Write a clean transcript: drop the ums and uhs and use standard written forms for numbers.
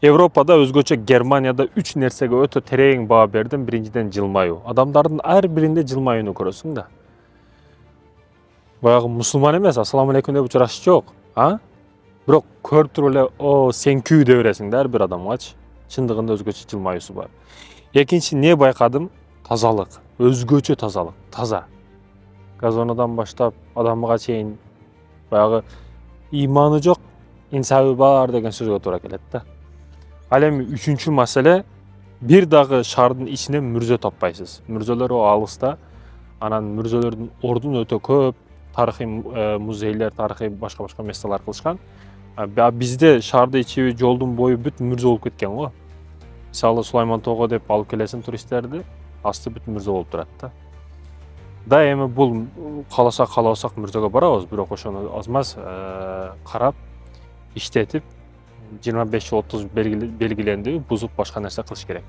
Европада өзгөчө Германияда 3 нерсеге өтө терең баа бердим. Биринчиден жылмаюу. Адамдардын ар биринде жылмаюуну көрөсүң да. Баягы мусулман эмес, ассаламу алейкум деп учурашыш жок, а? Бирок көрүп туруп эле, о, сенкүү дей бересиң да ар бир адамгачы. Чындыгында өзгөчө жылмаюусу бар. Экинчи не байкадым? Тазалык. Өзгөчө тазалык, таза. Газонадан баштап адамга чейин баягы иманы жок, инсабы бар деген сөзгө туура келет да. Ал эми үчүнчү маселе, бир дагы шаардын ичинен мүрзө таппайсыз. Мүрзөлөр алыста, анан мүрзөлөрдүн ордун өтө көп, тарыхый музейлер, тарыхый башка месталар кылышкан. Бизде шаардын ичи, жолдун бою бүт мүрзө болуп кеткен го. Мисалы Сулайман тоого деп алып келесиң туристтерди, асты бүт мүрзө болуп турат да. Да эми бул кааласак мүрзөгө барабыз, бирок ошону аз маз карап, иштетип 25 жыл 30 белгилендиби бузуп башка нерсе кылыш керек.